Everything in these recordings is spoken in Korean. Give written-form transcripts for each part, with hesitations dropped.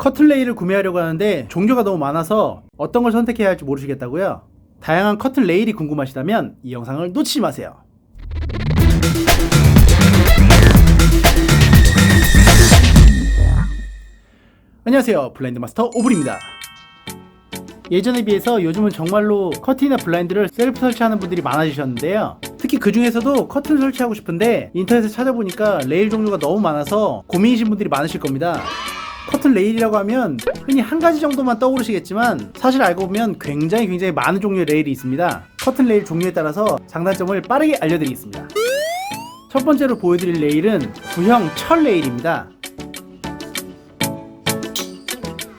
커튼 레일을 구매하려고 하는데 종류가 너무 많아서 어떤 걸 선택해야 할지 모르시겠다고요? 다양한 커튼 레일이 궁금하시다면 이 영상을 놓치지 마세요. 안녕하세요, 블라인드 마스터 오블입니다. 예전에 비해서 요즘은 정말로 커튼이나 블라인드를 셀프 설치하는 분들이 많아지셨는데요. 특히 그 중에서도 커튼 설치하고 싶은데 인터넷에 찾아보니까 레일 종류가 너무 많아서 고민이신 분들이 많으실 겁니다. 커튼 레일이라고 하면 흔히 한 가지 정도만 떠오르시겠지만 사실 알고 보면 굉장히 많은 종류의 레일이 있습니다. 커튼 레일 종류에 따라서 장단점을 빠르게 알려드리겠습니다. 첫 번째로 보여드릴 레일은 구형 철 레일입니다.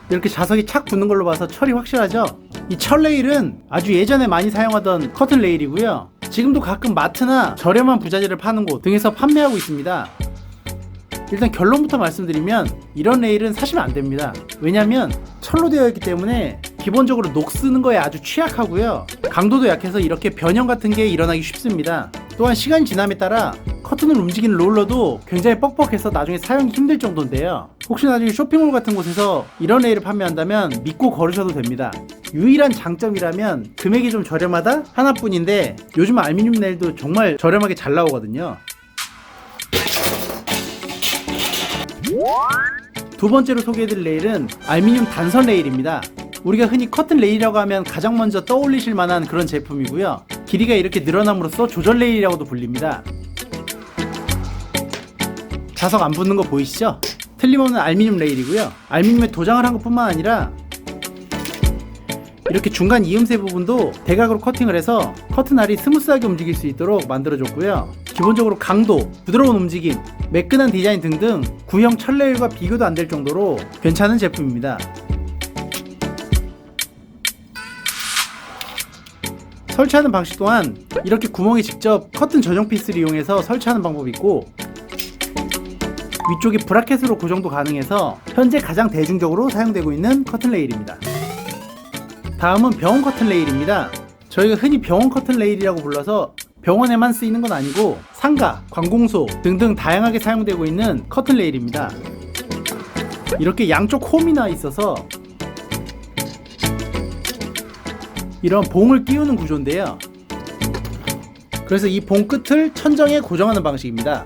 이렇게 자석이 착 붙는 걸로 봐서 철이 확실하죠? 이 철 레일은 아주 예전에 많이 사용하던 커튼 레일이고요. 지금도 가끔 마트나 저렴한 부자재를 파는 곳 등에서 판매하고 있습니다. 일단 결론부터 말씀드리면 이런 레일은 사시면 안 됩니다. 왜냐면 철로 되어 있기 때문에 기본적으로 녹쓰는 거에 아주 취약하고요. 강도도 약해서 이렇게 변형 같은 게 일어나기 쉽습니다. 또한 시간이 지남에 따라 커튼을 움직이는 롤러도 굉장히 뻑뻑해서 나중에 사용이 힘들 정도인데요. 혹시 나중에 쇼핑몰 같은 곳에서 이런 레일을 판매한다면 믿고 걸으셔도 됩니다. 유일한 장점이라면 금액이 좀 저렴하다? 하나뿐인데 요즘 알루미늄 레일도 정말 저렴하게 잘 나오거든요. 두 번째로 소개해드릴 레일은 알루미늄 단선 레일입니다. 우리가 흔히 커튼 레일이라고 하면 가장 먼저 떠올리실 만한 그런 제품이고요. 길이가 이렇게 늘어남으로써 조절 레일이라고도 불립니다. 자석 안 붙는 거 보이시죠? 틀림없는 알루미늄 레일이고요. 알루미늄에 도장을 한 것뿐만 아니라 이렇게 중간 이음새 부분도 대각으로 커팅을 해서 커튼 알이 스무스하게 움직일 수 있도록 만들어줬고요. 기본적으로 강도, 부드러운 움직임, 매끈한 디자인 등등 구형 철 레일과 비교도 안 될 정도로 괜찮은 제품입니다. 설치하는 방식 또한 이렇게 구멍에 직접 커튼 전용 피스를 이용해서 설치하는 방법이 있고, 위쪽이 브라켓으로 고정도 가능해서 현재 가장 대중적으로 사용되고 있는 커튼 레일입니다. 다음은 병원 커튼 레일입니다. 저희가 흔히 병원 커튼 레일이라고 불러서 병원에만 쓰이는 건 아니고 상가, 관공서 등등 다양하게 사용되고 있는 커튼 레일입니다. 이렇게 양쪽 홈이 나 있어서 이런 봉을 끼우는 구조인데요. 그래서 이 봉 끝을 천정에 고정하는 방식입니다.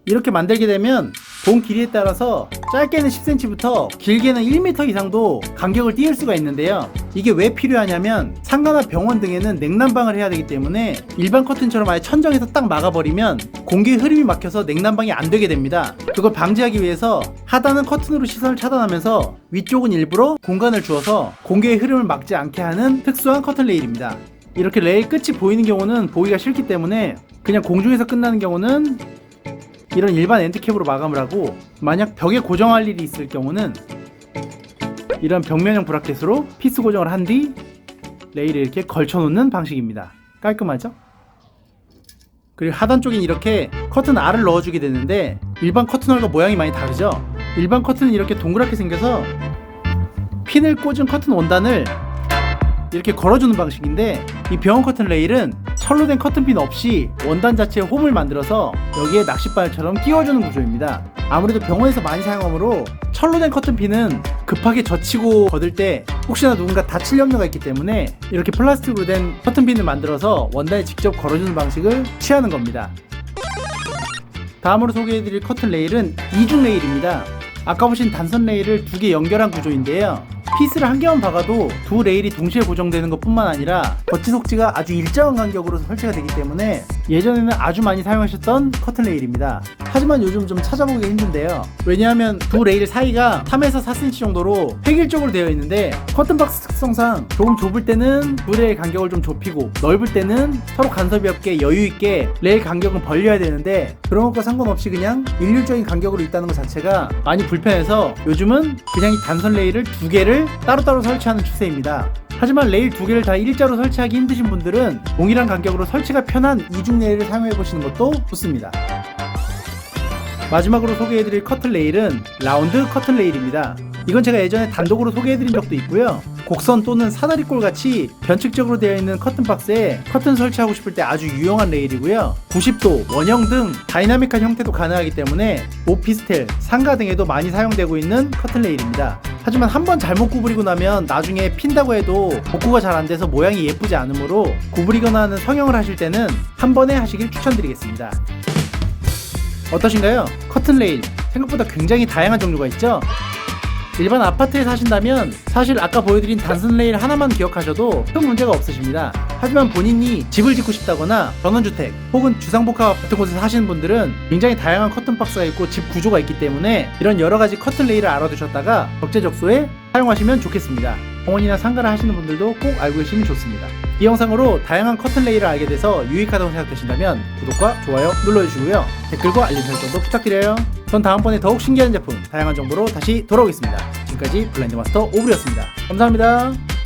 이렇게 만들게 되면 봉 길이에 따라서 짧게는 10cm부터 길게는 1m 이상도 간격을 띄울 수가 있는데요. 이게 왜 필요하냐면 상가나 병원 등에는 냉난방을 해야 되기 때문에 일반 커튼처럼 아예 천정에서 딱 막아버리면 공기의 흐름이 막혀서 냉난방이 안 되게 됩니다. 그걸 방지하기 위해서 하단은 커튼으로 시선을 차단하면서 위쪽은 일부러 공간을 주어서 공기의 흐름을 막지 않게 하는 특수한 커튼 레일입니다. 이렇게 레일 끝이 보이는 경우는 보기가 싫기 때문에 그냥 공중에서 끝나는 경우는 이런 일반 엔드캡으로 마감을 하고, 만약 벽에 고정할 일이 있을 경우는 이런 벽면형 브라켓으로 피스 고정을 한 뒤 레일을 이렇게 걸쳐 놓는 방식입니다. 깔끔하죠? 그리고 하단 쪽엔 이렇게 커튼 알을 넣어주게 되는데 일반 커튼 알과 모양이 많이 다르죠? 일반 커튼은 이렇게 동그랗게 생겨서 핀을 꽂은 커튼 원단을 이렇게 걸어주는 방식인데, 이 병원 커튼 레일은 철로 된 커튼핀 없이 원단 자체에 홈을 만들어서 여기에 낚싯바늘처럼 끼워주는 구조입니다. 아무래도 병원에서 많이 사용하므로 철로 된 커튼핀은 급하게 젖히고 걷을 때 혹시나 누군가 다칠 염려가 있기 때문에 이렇게 플라스틱으로 된 커튼핀을 만들어서 원단에 직접 걸어주는 방식을 취하는 겁니다. 다음으로 소개해드릴 커튼 레일은 이중 레일입니다. 아까 보신 단선 레일을 두 개 연결한 구조인데요. 피스를 한 개만 박아도 두 레일이 동시에 고정되는 것 뿐만 아니라 거치 속지가 아주 일정한 간격으로 설치가 되기 때문에 예전에는 아주 많이 사용하셨던 커튼 레일입니다. 하지만 요즘 좀 찾아보기 힘든데요. 왜냐하면 두 레일 사이가 3에서 4cm 정도로 획일적으로 되어 있는데 커튼 박스 특성상 조금 좁을 때는 두 레일 간격을 좀 좁히고 넓을 때는 서로 간섭이 없게 여유있게 레일 간격은 벌려야 되는데 그런 것과 상관없이 그냥 일률적인 간격으로 있다는 것 자체가 많이 불편해서 요즘은 그냥 이 단선 레일을 두 개를 따로따로 설치하는 추세입니다. 하지만 레일 두 개를 다 일자로 설치하기 힘드신 분들은 동일한 간격으로 설치가 편한 이중 레일을 사용해 보시는 것도 좋습니다. 마지막으로 소개해드릴 커튼 레일은 라운드 커튼 레일입니다. 이건 제가 예전에 단독으로 소개해드린 적도 있고요. 곡선 또는 사다리꼴 같이 변칙적으로 되어 있는 커튼 박스에 커튼 설치하고 싶을 때 아주 유용한 레일이고요. 90도, 원형 등 다이나믹한 형태도 가능하기 때문에 오피스텔, 상가 등에도 많이 사용되고 있는 커튼 레일입니다. 하지만 한번 잘못 구부리고 나면 나중에 핀다고 해도 복구가 잘 안돼서 모양이 예쁘지 않으므로 구부리거나 하는 성형을 하실 때는 한 번에 하시길 추천드리겠습니다. 어떠신가요? 커튼 레일 생각보다 굉장히 다양한 종류가 있죠? 일반 아파트에 사신다면 사실 아까 보여드린 단순 레일 하나만 기억하셔도 큰 문제가 없으십니다. 하지만 본인이 집을 짓고 싶다거나 전원주택 혹은 주상복합 같은 곳에 사시는 분들은 굉장히 다양한 커튼 박스가 있고 집 구조가 있기 때문에 이런 여러가지 커튼 레일을 알아두셨다가 적재적소에 사용하시면 좋겠습니다. 공원이나 상가를 하시는 분들도 꼭 알고 계시면 좋습니다. 이 영상으로 다양한 커튼 레일을 알게 돼서 유익하다고 생각되신다면 구독과 좋아요 눌러주시고요. 댓글과 알림 설정도 부탁드려요. 전 다음번에 더욱 신기한 제품, 다양한 정보로 다시 돌아오겠습니다. 지금까지 블라인드 마스터 오브리였습니다. 감사합니다.